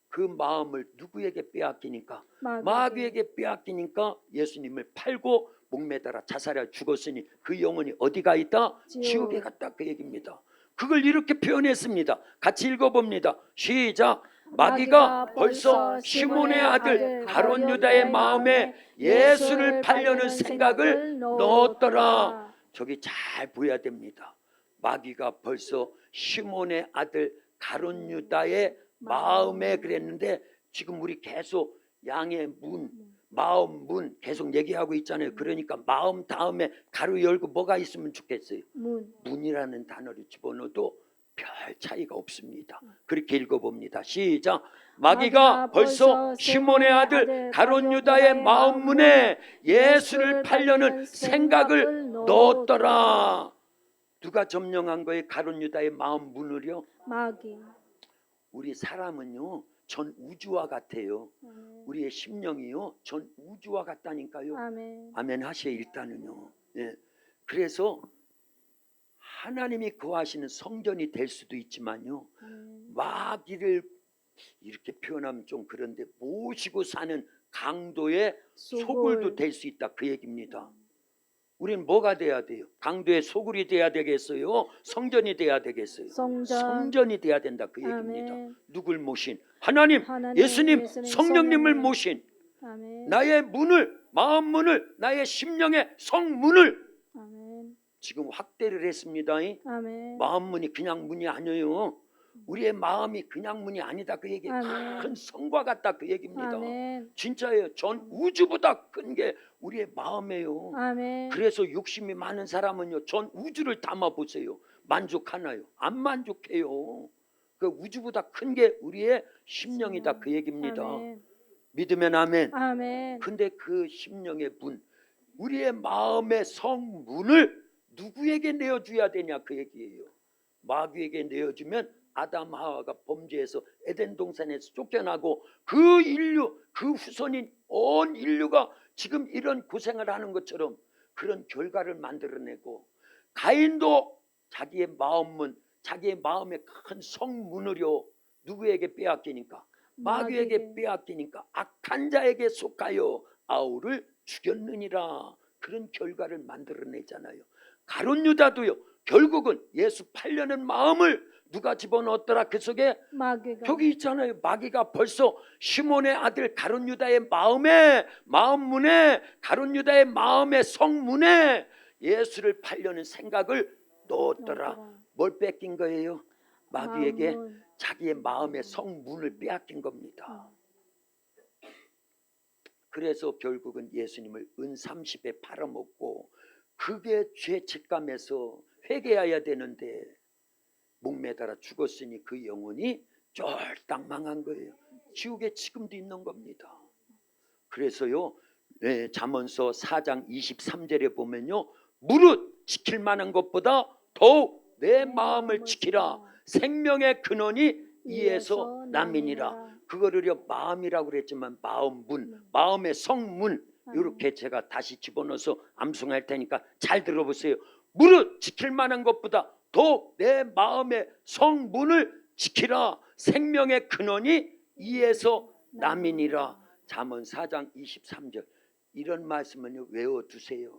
그 마음을 누구에게 빼앗기니까 마귀에게 빼앗기니까 예수님을 팔고 목매달아 자살하여 죽었으니 그 영혼이 어디가 있다? 지옥에 갔다, 그 얘기입니다. 그걸 이렇게 표현했습니다. 같이 읽어봅니다. 시작. 마귀가 벌써 시몬의 아들 가룟 유다의 마음에 예수를 팔려는 생각을 넣었더라. 저기 잘 보여야 됩니다. 마귀가 벌써 시몬의 아들 가룟 유다의 마음에 그랬는데 지금 우리 계속 양의 문, 마음 문 계속 얘기하고 있잖아요. 그러니까 마음 다음에 가로 열고 뭐가 있으면 좋겠어요? 문이라는 단어를 집어넣어도 별 차이가 없습니다. 그렇게 읽어봅니다. 시작. 마귀가 벌써 시몬의 아들 가룟 유다의 마음 문에 예수를 팔려는 생각을 넣었더라. 누가 점령한 거예요? 가룟 유다의 마음 문을요? 마귀. 우리 사람은요 전 우주와 같아요. 우리의 심령이요 전 우주와 같다니까요. 아멘. 아멘 하세요. 일단은요. 예. 그래서 하나님이 거하시는 성전이 될 수도 있지만요, 마귀를 이렇게 표현하면 좀 그런데 모시고 사는 강도의 소굴도 될 수 있다, 그 얘기입니다. 우리는 뭐가 돼야 돼요? 강도의 소굴이 돼야 되겠어요? 성전이 돼야 되겠어요? 성전이 돼야 된다, 그 얘기입니다. 아멘. 누굴 모신? 하나님, 예수님, 성령님을 모신 아멘. 나의 문을, 마음 문을, 나의 심령의 성문을 아멘. 지금 확대를 했습니다. 아멘. 마음 문이 그냥 문이 아니에요. 우리의 마음이 그냥 문이 아니다, 그 얘기. 아멘. 큰 성과 같다, 그 얘기입니다. 아멘. 진짜예요. 전 우주보다 큰 게 우리의 마음이에요. 아멘. 그래서 욕심이 많은 사람은요, 전 우주를 담아 보세요. 만족하나요? 안 만족해요. 그 우주보다 큰 게 우리의 심령이다, 그 얘기입니다. 아멘. 믿으면 아멘. 아멘. 근데 그 심령의 문, 우리의 마음의 성문을 누구에게 내어줘야 되냐, 그 얘기예요. 마귀에게 내어주면 아담 하와가 범죄해서 에덴 동산에서 쫓겨나고 그 인류, 그 후손인 온 인류가 지금 이런 고생을 하는 것처럼 그런 결과를 만들어내고, 가인도 자기의 마음문, 자기의 마음의 큰 성문을요 누구에게 빼앗기니까? 마귀에게 빼앗기니까 악한 자에게 속하여 아우를 죽였느니라. 그런 결과를 만들어내잖아요. 가룟 유다도요 결국은 예수 팔려는 마음을 누가 집어넣었더라? 그 속에 마귀가. 저기 있잖아요. 마귀가 벌써 시몬의 아들 가룟 유다의 마음에, 마음문에, 가룟 유다의 마음의 성문에 예수를 팔려는 생각을 넣었더라. 뭘 뺏긴 거예요? 마귀에게 마음문. 자기의 마음의 성문을 빼앗긴 겁니다. 그래서 결국은 예수님을 은 30에 팔아먹고 그게 죄책감에서 회개해야 되는데 목매달아 죽었으니 그 영혼이 쫄딱 망한 거예요. 지옥에 지금도 있는 겁니다. 그래서요, 잠언서 4장 23절에 보면요, 무릇 지킬 만한 것보다 더욱 내 마음을 지키라. 생명의 근원이 이에서 남이니라. 그거를요 마음이라고 그랬지만 마음문, 마음의 성문, 이렇게 제가 다시 집어넣어서 암송할 테니까 잘 들어보세요. 무릇 지킬 만한 것보다 더욱 내 마음의 성문을 지키라. 생명의 근원이 이에서 남이니라. 잠언 4장 23절. 이런 말씀은 외워두세요.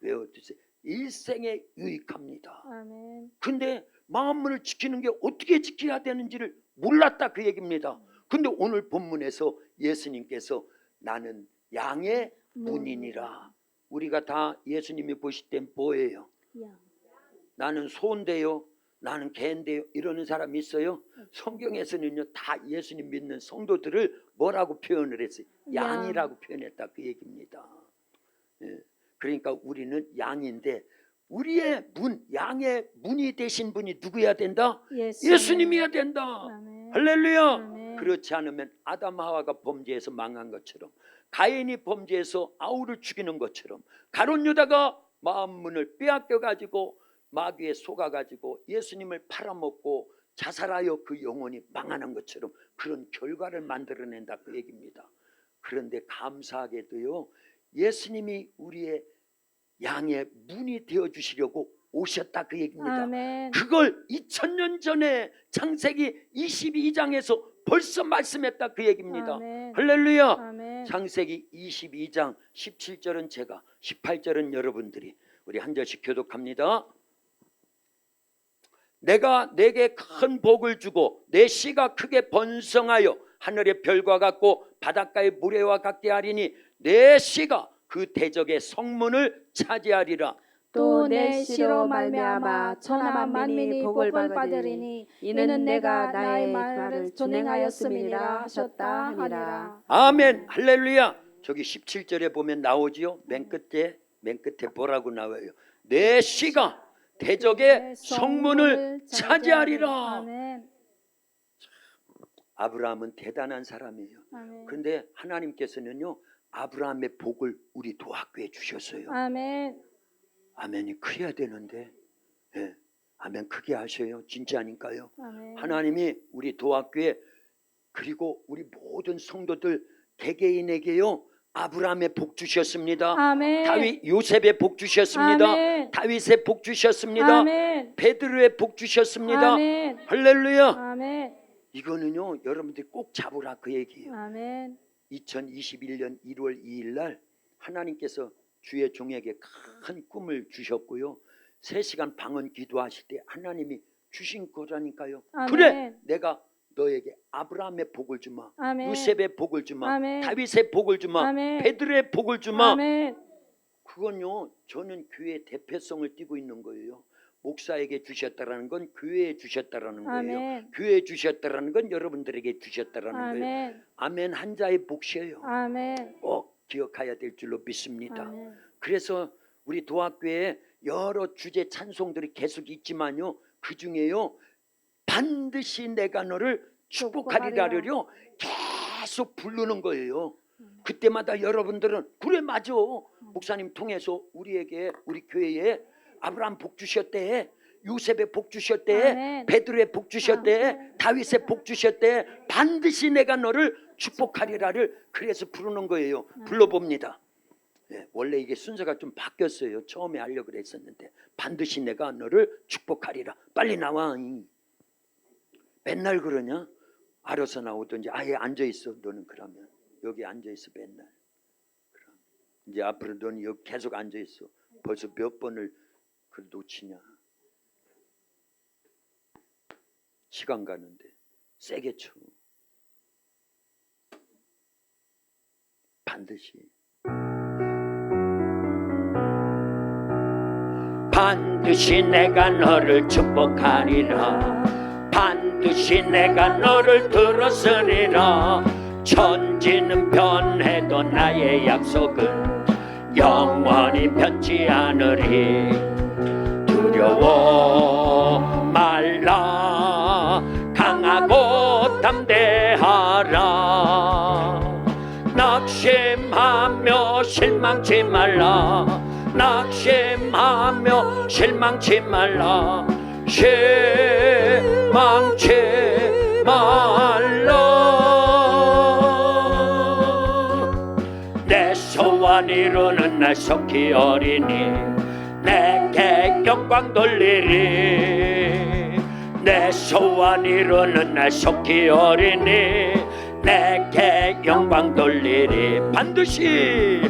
외워두세요. 일생에 유익합니다. 아멘. 근데 마음문을 지키는 게 어떻게 지켜야 되는지를 몰랐다, 그 얘기입니다. 근데 오늘 본문에서 예수님께서 나는 양의 문이니라. 우리가 다 예수님이 보실 땐 뭐예요? 양. 나는 소인데요, 나는 개인데요, 이러는 사람이 있어요? 성경에서는요 다 예수님 믿는 성도들을 뭐라고 표현을 했어요? 양이라고 표현했다, 그 얘기입니다. 그러니까 우리는 양인데 우리의 문, 양의 문이 되신 분이 누구여야 된다? 예수님이어야 된다. 아멘. 할렐루야. 아멘. 그렇지 않으면 아담 하와가 범죄해서 망한 것처럼, 가인이 범죄해서 아우를 죽이는 것처럼, 가룟 유다가 마음 문을 빼앗겨 가지고 마귀에 속아 가지고 예수님을 팔아먹고 자살하여 그 영혼이 망하는 것처럼 그런 결과를 만들어낸다 그 얘기입니다. 그런데 감사하게도요, 예수님이 우리의 양의 문이 되어주시려고 오셨다 그 얘기입니다. 아멘. 그걸 2000년 전에 창세기 22장에서 벌써 말씀했다 그 얘기입니다. 아멘. 할렐루야. 아멘. 창세기 22장 17절은 제가, 18절은 여러분들이, 우리 한 절씩 교독합니다. 내가 내게 큰 복을 주고 내 씨가 크게 번성하여 하늘의 별과 같고 바닷가의 모래와 같게 하리니 내 씨가 그 대적의 성문을 차지하리라. 또 내 씨로 말미암아 천하 만민이 복을 받으리니 이는 내가 나의 말을 준행하였음이니라 하셨다 하니라. 아멘. 할렐루야. 저기 17절에 보면 나오지요. 맨 끝에 뭐라고 나와요? 내 씨가 대적의 성문을 차지하리라. 아멘. 아브라함은 대단한 사람이에요. 아멘. 그런데 하나님께서는요, 아브라함의 복을 우리 도학교에 주셨어요. 아멘. 아멘이 커야 되는데, 예, 아멘 크게 하셔요. 진짜니까요. 아멘. 하나님이 우리 도학교에, 그리고 우리 모든 성도들 개개인에게요, 아브라함의 복 주셨습니다. 아멘. 다윗 요셉의 복 주셨습니다. 아멘. 다윗의 복 주셨습니다. 아멘. 베드로의 복 주셨습니다. 아멘. 할렐루야. 아멘. 이거는요, 여러분들이 꼭 잡으라 그 얘기예요. 아멘. 2021년 1월 2일 날 하나님께서 주의 종에게 큰 꿈을 주셨고요, 3시간 방언 기도하실 때 하나님이 주신 거라니까요. 아멘. 그래, 내가 너에게 아브라함의 복을 주마, 아멘. 요셉의 복을 주마, 아멘. 다윗의 복을 주마, 아멘. 베드로의 복을 주마. 아멘. 그건요, 저는 교회의 대표성을 띠고 있는 거예요. 목사에게 주셨다라는 건 교회에 주셨다라는 거예요. 아멘. 교회에 주셨다라는 건 여러분들에게 주셨다라는 거예요. 아멘. 아멘 한자의 몫이에요. 아멘. 꼭 기억해야 될 줄로 믿습니다. 아멘. 그래서 우리 도학교에 여러 주제 찬송들이 계속 있지만요, 그 중에요, 반드시 내가 너를 축복하리라를요 계속 부르는 거예요. 그때마다 여러분들은 그래 맞아, 목사님 통해서 우리에게, 우리 교회에 아브라함 복 주셨대, 요셉의 복 주셨대, 아멘. 베드로의 복 주셨대, 아멘. 다윗의 복 주셨대, 반드시 내가 너를 축복하리라를 그래서 부르는 거예요. 불러봅니다. 예, 원래 이게 순서가 좀 바뀌었어요. 처음에 하려고 그랬었는데, 반드시 내가 너를 축복하리라. 빨리 나와. 맨날 그러냐? 알아서 나오든지 아예 앉아있어. 너는 그러면 여기 앉아있어 맨날. 그럼 이제 앞으로 너는 여기 계속 앉아있어. 벌써 몇 번을 그걸 놓치냐. 시간 가는데 세게 쳐. 반드시 내가 너를 축복하리라. 반드시 내가 너를 들었으리라. 천지는 변해도 나의 약속은 영원히 변치 않으리. 두려워 말라. 강하고 담대하라. 낙심하며 실망치 말라. 낙심하며 실망치 말라. 실망치 말라. 내 소원 이루는 날 속히 어리니 내게 영광 돌리리. 내 소원 이루는 날 속히 어리니 내게 영광 돌리리. 반드시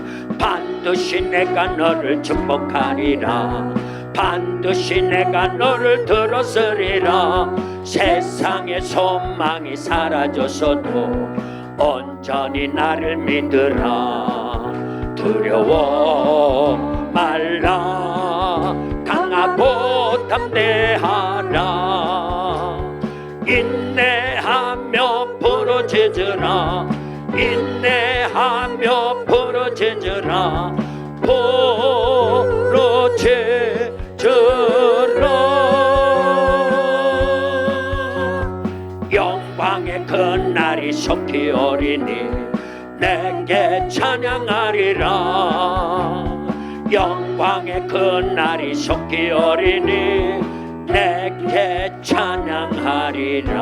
내가 너를 축복하리라. 반드시 내가 너를 들었으리라. 세상의 소망이 사라졌어도 온전히 나를 믿으라. 두려워 말라. 강하고 담대하라. 인내하며 부르짖으라. 인내하며 부르짖으라. 부르짖으라. 영광의 그날이 속히 오리니 내게 찬양하리라. 영광의 그날이 속히 오리니 내 내게 찬양하리라.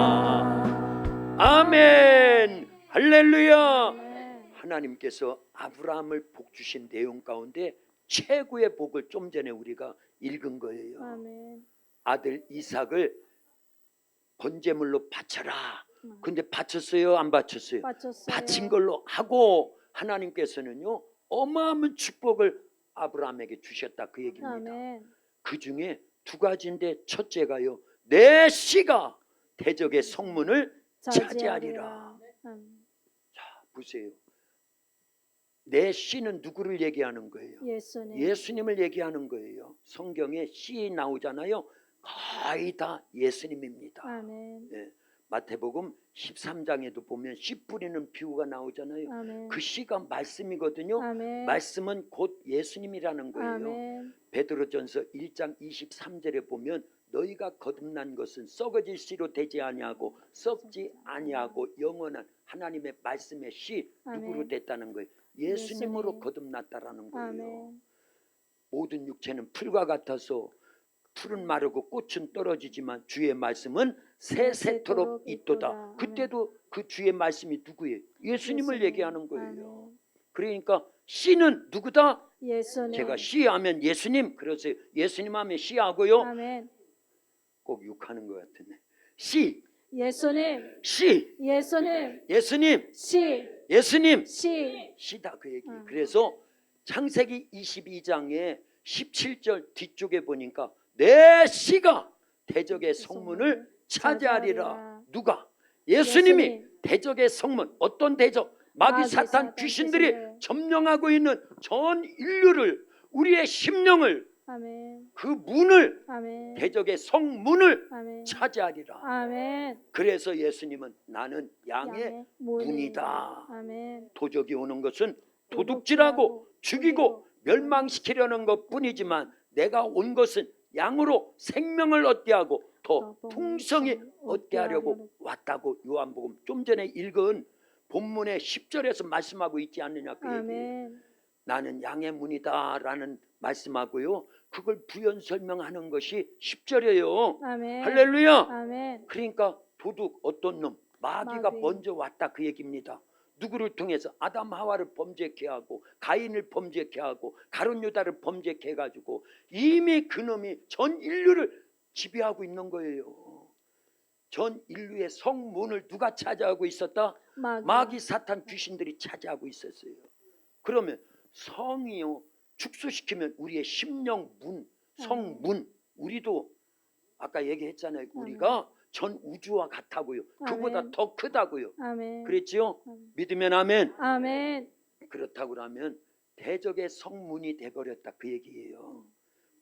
아멘. 할렐루야. 아멘. 하나님께서 아브라함을 복 주신 내용 가운데 최고의 복을 좀 전에 우리가 읽은 거예요. 아멘. 아들 이삭을 번제물로 바쳐라. 근데 바쳤어요? 안 바쳤어요? 바쳤어요. 바친 걸로 하고 하나님께서는요 어마어마한 축복을 아브라함에게 주셨다 그 얘기입니다. 아멘. 그 중에 두 가지인데 첫째가요 내 씨가 대적의 성문을 차지하리라. 아멘. 자 보세요. 내 씨는 누구를 얘기하는 거예요? 예수님. 예수님을 얘기하는 거예요. 성경에 씨 나오잖아요. 거의 다 예수님입니다. 아멘. 예, 마태복음 13장에도 보면 씨 뿌리는 비유가 나오잖아요. 아멘. 그 씨가 말씀이거든요. 아멘. 말씀은 곧 예수님이라는 거예요. 아멘. 베드로전서 1장 23절에 보면 너희가 거듭난 것은 썩어질 씨로 되지 아니하고 썩지 아니하고 영원한 하나님의 말씀의 씨 누구로 아멘. 됐다는 거예요. 예수님으로 예수님. 거듭났다라는 거예요. 아멘. 모든 육체는 풀과 같아서 풀은 마르고 꽃은 떨어지지만 주의 말씀은 세세토록 있도다. 그때도 그 주의 말씀이 누구예요? 예수님을 예수님. 얘기하는 거예요. 아멘. 그러니까 씨는 누구다? 예수님. 제가 씨하면 예수님, 그래서 예수님 하면 씨하고요. 아멘. 꼭 욕하는 것 같은데 씨, 예수님. 씨, 예수님. 예수님, 씨. 예수님, 씨. 씨다 그 얘기. 아. 그래서 창세기 22장에 17절 뒤쪽에 보니까 내 씨가 대적의 성문을 차지하리라. 누가? 예수님이 예수님. 대적의 성문. 어떤 대적? 마귀 마귀 사탄 사탄 귀신들이 귀신들. 점령하고 있는 전 인류를 우리의 심령을 아멘. 그 문을 아멘. 대적의 성문을 아멘. 차지하리라. 아멘. 그래서 예수님은 나는 양의 양의 문이다. 문이다. 아멘. 도적이 오는 것은 도둑질하고 죽이고 멸망시키려는 것뿐이지만 내가 온 것은 양으로 생명을 얻게 하고 더 풍성히 얻게 하려고 왔다고 요한복음 좀 전에 읽은 본문의 10절에서 말씀하고 있지 않느냐 그 얘기예요. 아멘. 나는 양의 문이다라는 말씀하고요. 그걸 부연 설명하는 것이 10절이에요. 아멘. 할렐루야. 아멘. 그러니까 도둑 어떤 놈 마귀가 마귀. 먼저 왔다 그 얘기입니다. 누구를 통해서? 아담 하와를 범죄케 하고 가인을 범죄케 하고 가룟 유다를 범죄케 해가지고 이미 그놈이 전 인류를 지배하고 있는 거예요. 전 인류의 성문을 누가 차지하고 있었다? 마귀 사탄 귀신들이 차지하고 있었어요. 그러면 성이요 축소시키면 우리의 심령 문, 성문, 우리도 아까 얘기했잖아요. 우리가 전 우주와 같다고요. 그보다 아멘. 더 크다고요. 아멘. 그랬지요? 믿으면 아멘. 아멘. 그렇다고 하면 대적의 성문이 돼버렸다 그 얘기예요.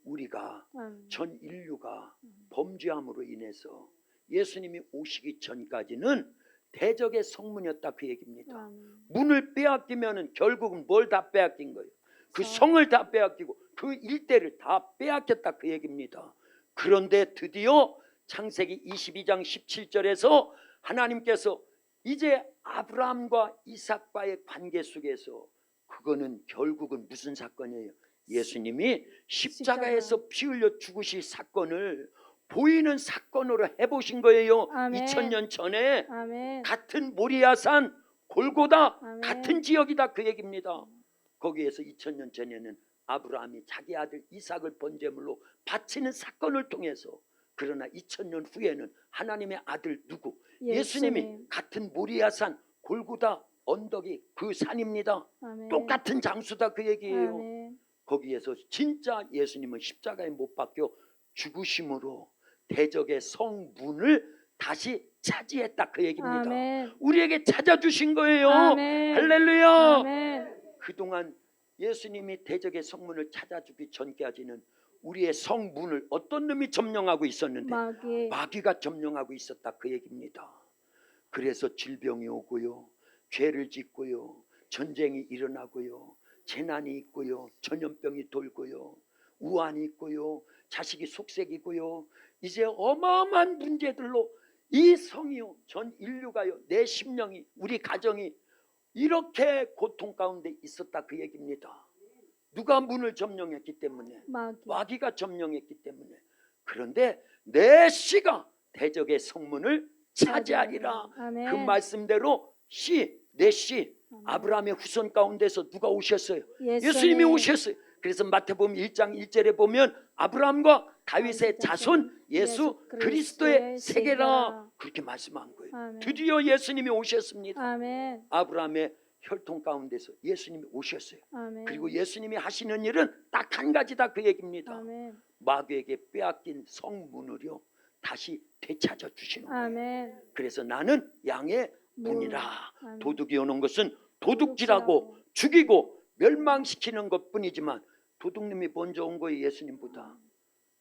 우리가 아멘. 전 인류가 범죄함으로 인해서 예수님이 오시기 전까지는 대적의 성문이었다 그 얘기입니다. 아멘. 문을 빼앗기면은 결국은 뭘 다 빼앗긴 거예요? 그 성. 성을 다 빼앗기고 그 일대를 다 빼앗겼다 그 얘기입니다. 그런데 드디어 창세기 22장 17절에서 하나님께서 이제 아브라함과 이삭과의 관계 속에서 그거는 결국은 무슨 사건이에요? 예수님이 십자가에서 피 흘려 죽으실 사건을 보이는 사건으로 해보신 거예요. 아멘. 2000년 전에 아멘. 같은 모리아산 골고다 아멘. 같은 지역이다 그 얘기입니다. 거기에서 2000년 전에는 아브라함이 자기 아들 이삭을 번제물로 바치는 사건을 통해서 그러나 2000년 후에는 하나님의 아들 누구? 예수님이 같은 모리아산 골고다 언덕이 그 산입니다. 아멘. 똑같은 장수다 그 얘기예요. 아멘. 거기에서 진짜 예수님은 십자가에 못 박혀 죽으심으로 대적의 성문을 다시 차지했다 그 얘기입니다. 아멘. 우리에게 찾아주신 거예요. 아멘. 할렐루야. 아멘. 그동안 예수님이 대적의 성문을 찾아주기 전까지는 우리의 성문을 어떤 놈이 점령하고 있었는데 마귀가 점령하고 있었다 그 얘기입니다. 그래서 질병이 오고요, 죄를 짓고요, 전쟁이 일어나고요, 재난이 있고요, 전염병이 돌고요, 우환이 있고요, 자식이 속색이고요, 이제 어마어마한 문제들로 이 성이요, 전 인류가요, 내 심령이, 우리 가정이 이렇게 고통 가운데 있었다 그 얘기입니다. 누가 문을 점령했기 때문에? 마귀가 점령했기 때문에. 그런데 내 씨가 대적의 성문을 차지하리라. 아멘. 그 말씀대로 내 씨 아브라함의 후손 가운데서 누가 오셨어요? 예수님이 오셨어요. 그래서 마태복음 1장 1절에 보면 아브라함과 다윗의 자손 예수 그리스도의 세계라 그렇게 말씀한 거예요. 아멘. 드디어 예수님이 오셨습니다. 아멘. 아브라함의 혈통 가운데서 예수님이 오셨어요. 아멘. 그리고 예수님이 하시는 일은 딱 한 가지다 그 얘기입니다. 아멘. 마귀에게 빼앗긴 성문을요 다시 되찾아 주시는 거예요. 아멘. 그래서 나는 양의 문이라. 아멘. 도둑이 오는 것은 도둑질하고 죽이고 멸망시키는 것뿐이지만 도둑님이 먼저 온 거예요, 예수님보다.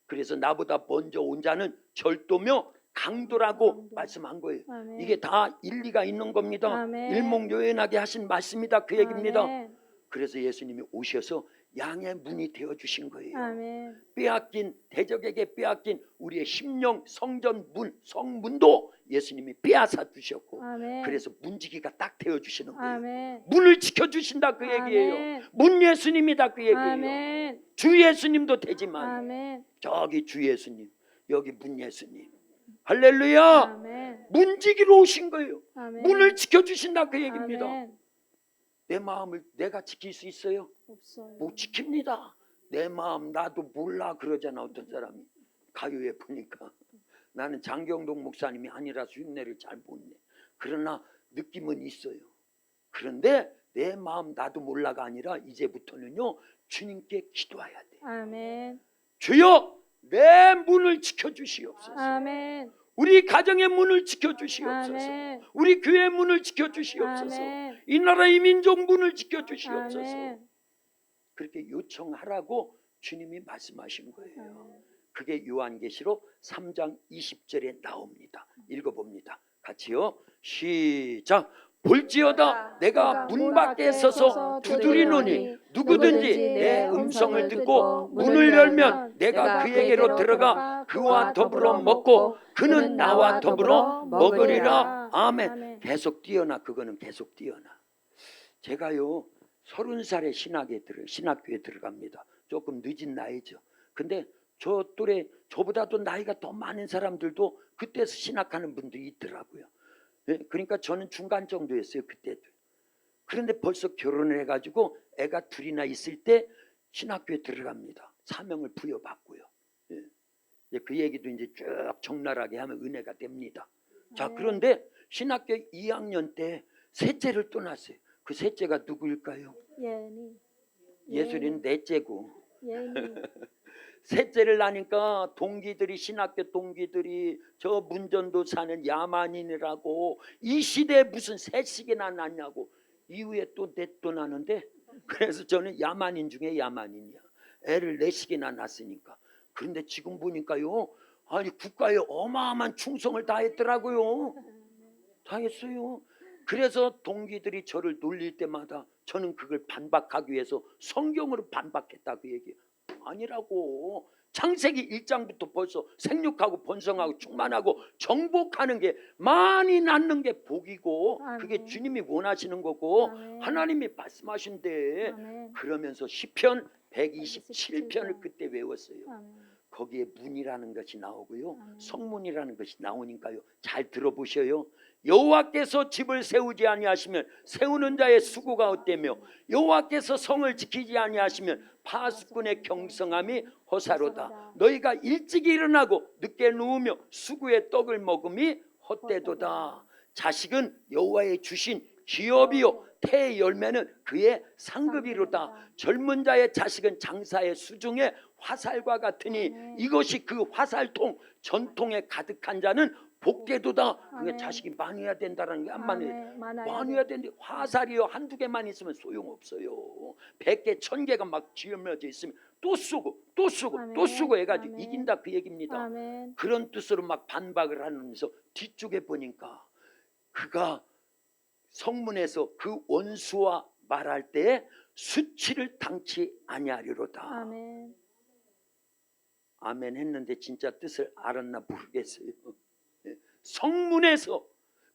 그래서 나보다 먼저 온 자는 절도며 강도라고 말씀한 거예요. 아멘. 이게 다 일리가 있는 겁니다. 아멘. 일목요연하게 하신 말씀이다 그 얘기입니다. 아멘. 그래서 예수님이 오셔서 양의 문이 되어 주신 거예요. 아멘. 빼앗긴 대적에게 빼앗긴 우리의 심령 성전 문 성문도 예수님이 빼앗아 주셨고 아멘. 그래서 문지기가 딱 되어 주시는 거예요. 아멘. 문을 지켜 주신다 그 얘기예요. 아멘. 문 예수님이다 그 얘기예요. 아멘. 주 예수님도 되지만 아멘. 저기 주 예수님 여기 문 예수님 할렐루야. 아멘. 문지기로 오신 거예요. 아멘. 문을 지켜 주신다 그 얘기입니다. 아멘. 내 마음을 내가 지킬 수 있어요? 없어요. 못 지킵니다. 내 마음 나도 몰라 그러잖아 어떤 사람이. 가요에 보니까 나는 장경동 목사님이 아니라서 흉내를 잘 못 내. 그러나 느낌은 있어요. 그런데 내 마음 나도 몰라가 아니라 이제부터는요 주님께 기도해야 돼. 아멘. 주여 내 문을 지켜주시옵소서. 아멘. 우리 가정의 문을 지켜주시옵소서. 아멘. 우리 교회 문을 지켜주시옵소서. 아멘. 이 나라 이 민족 문을 지켜주시옵소서. 아멘. 그렇게 요청하라고 주님이 말씀하신 거예요. 아멘. 그게 요한계시록 3장 20절에 나옵니다. 읽어봅니다. 같이요. 시작. 볼지어다 내가 문 밖에 서서 두드리노니 누구든지 내 음성을 듣고 문을 열면 내가 그에게로 들어가 그와 더불어 먹고 그는 나와 더불어 먹으리라. 아멘. 계속 뛰어나. 그거는 계속 뛰어나. 제가요 30살에 신학교에 들어갑니다. 조금 늦은 나이죠. 근데 저 또래 저보다도 나이가 더 많은 사람들도 그때서 신학하는 분들이 있더라고요. 예, 그러니까 저는 중간 정도였어요 그때도. 그런데 벌써 결혼을 해가지고 애가 둘이나 있을 때 신학교에 들어갑니다. 사명을 부여받고요. 예. 이제 그 얘기도 이제 쭉 적나라하게 하면 은혜가 됩니다. 자, 그런데 신학교 2학년 때 셋째를 떠났어요. 그 셋째가 누구일까요? 예니. 예술인 넷째고. 예니. 셋째를 낳으니까 동기들이 신학교 동기들이 저 문전도 사는 야만인이라고 이 시대에 무슨 셋씩이나 낳냐고. 이후에 또 넷 또 낳는데 그래서 저는 야만인 중에 야만인이야. 애를 넷씩이나 낳았으니까. 그런데 지금 보니까요 아니 국가에 어마어마한 충성을 다했더라고요. 다했어요. 그래서 동기들이 저를 놀릴 때마다 저는 그걸 반박하기 위해서 성경으로 반박했다 그 얘기예요. 아니라고. 창세기 1장부터 벌써 생육하고 번성하고 충만하고 정복하는 게 많이 낳는 게 복이고 그게 주님이 원하시는 거고 하나님이 말씀하신대. 그러면서 시편 127편을 그때 외웠어요. 거기에 문이라는 것이 나오고요 성문이라는 것이 나오니까요 잘 들어보셔요. 여호와께서 집을 세우지 아니하시면 세우는 자의 수고가 헛되며 여호와께서 성을 지키지 아니하시면 파수꾼의 경성함이 허사로다. 너희가 일찍 일어나고 늦게 누우며 수구의 떡을 먹음이 헛되도다. 자식은 여호와의 주신 기업이요 태의 열매는 그의 상급이로다. 젊은 자의 자식은 장사의 수중에 화살과 같으니 이것이 그 화살통 전통에 가득한 자는 복되도다. 그게 자식이 많아야 된다는 게 안 많아야 되는데 화살이요 한두 개만 있으면 소용없어요. 100개 1000개가 막 쥐어져 있으면 또 쓰고 또 쓰고 또 쓰고 해가지고 이긴다 그 얘기입니다. 그런 뜻으로 막 반박을 하면서 뒤쪽에 보니까 그가 성문에서 그 원수와 말할 때 수치를 당치 아니하리로다. 아멘. 아멘 했는데 진짜 뜻을 알았나 모르겠어요. 성문에서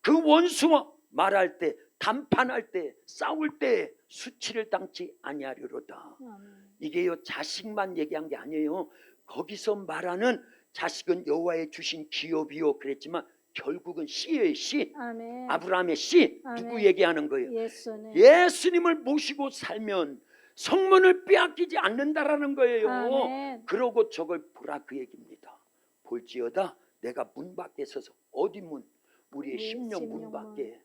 그 원수와 말할 때 담판할 때 싸울 때 수치를 당치 아니하리로다. 이게요 자식만 얘기한 게 아니에요. 거기서 말하는 자식은 여호와의 주신 기업이요 그랬지만 결국은 씨예요. 씨. 아멘. 아브라함의 씨. 아멘. 누구 얘기하는 거예요? 예수님. 예수님을 모시고 살면 성문을 빼앗기지 않는다라는 거예요. 아멘. 그러고 저걸 보라 그 얘기입니다. 볼지어다 내가 문 밖에 서서, 어디 문? 우리의 심령 문 밖에,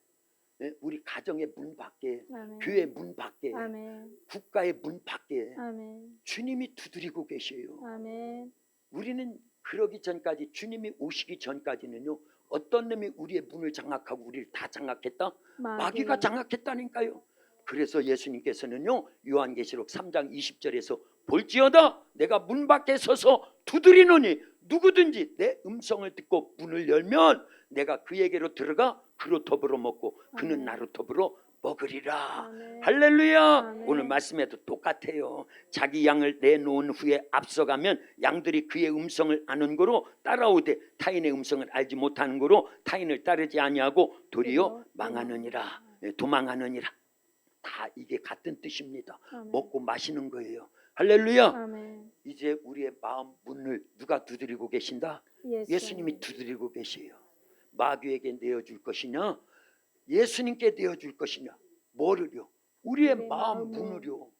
우리 가정의 문 밖에, 아멘. 교회 문 밖에, 아멘. 국가의 문 밖에 아멘. 주님이 두드리고 계셔요. 아멘. 우리는 그러기 전까지, 주님이 오시기 전까지는요, 어떤 놈이 우리의 문을 장악하고 우리를 다 장악했다? 마귀가 장악했다니까요. 그래서 예수님께서는요, 요한계시록 3장 20절에서 볼지어다 내가 문 밖에 서서 두드리노니 누구든지 내 음성을 듣고 문을 열면 내가 그에게로 들어가 그로 더불어 먹고 그는 아멘. 나로 더불어 먹으리라. 아멘. 할렐루야. 아멘. 오늘 말씀에도 똑같아요. 자기 양을 내놓은 후에 앞서가면 양들이 그의 음성을 아는 거로 따라오되 타인의 음성을 알지 못하는 거로 타인을 따르지 아니하고 도리어 망하느니라. 도망하느니라. 다 이게 같은 뜻입니다. 아멘. 먹고 마시는 거예요. 할렐루야. 아멘. 이제 우리의 마음 문을 누가 두드리고 계신다? 예수님이 두드리고 계세요. 마귀에게 내어줄 것이냐, 예수님께 내어줄 것이냐. 뭐를요? 우리의 마음 문을요,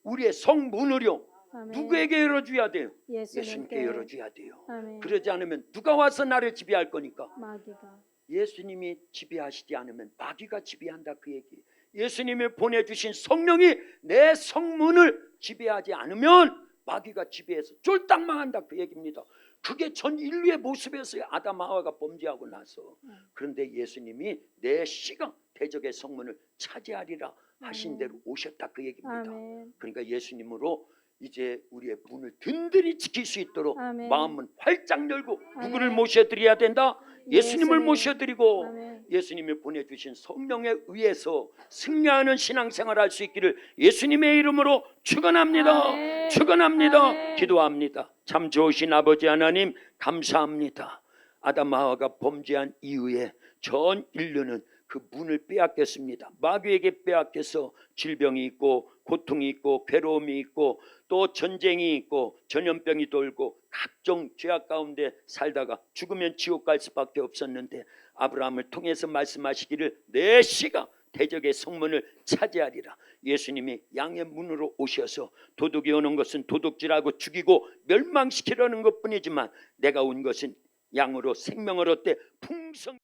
우리의 성 문을요. 아멘. 누구에게 열어줘야 돼요? 예수님께. 예수님께 열어줘야 돼요. 아멘. 그러지 않으면 누가 와서 나를 지배할 거니까? 마귀가. 예수님이 지배하시지 않으면 마귀가 지배한다 그 얘기. 예수님이 보내주신 성령이 내 성문을 지배하지 않으면 마귀가 지배해서 쫄딱 망한다 그 얘기입니다. 그게 전 인류의 모습이었어요. 아담 하와가 범죄하고 나서. 그런데 예수님이 내 씨가 대적의 성문을 차지하리라 하신 대로 오셨다 그 얘기입니다. 아멘. 그러니까 예수님으로 이제 우리의 문을 든든히 지킬 수 있도록 아멘. 마음은 활짝 열고 누구를 아멘. 모셔드려야 된다? 예수님을 예수님. 모셔드리고 아멘. 예수님이 보내주신 성령에 의해서 승리하는 신앙생활 할 수 있기를 예수님의 이름으로 축원합니다. 아멘. 축원합니다. 아멘. 기도합니다. 참 좋으신 아버지 하나님 감사합니다. 아담 하와가 범죄한 이후에 전 인류는 그 문을 빼앗겼습니다. 마귀에게 빼앗겨서 질병이 있고 고통이 있고 괴로움이 있고 또 전쟁이 있고 전염병이 돌고 각종 죄악 가운데 살다가 죽으면 지옥 갈 수밖에 없었는데 아브라함을 통해서 말씀하시기를 내 씨가 대적의 성문을 차지하리라. 예수님이 양의 문으로 오셔서 도둑이 오는 것은 도둑질하고 죽이고 멸망시키려는 것뿐이지만 내가 온 것은 양으로 생명을 얻되 풍성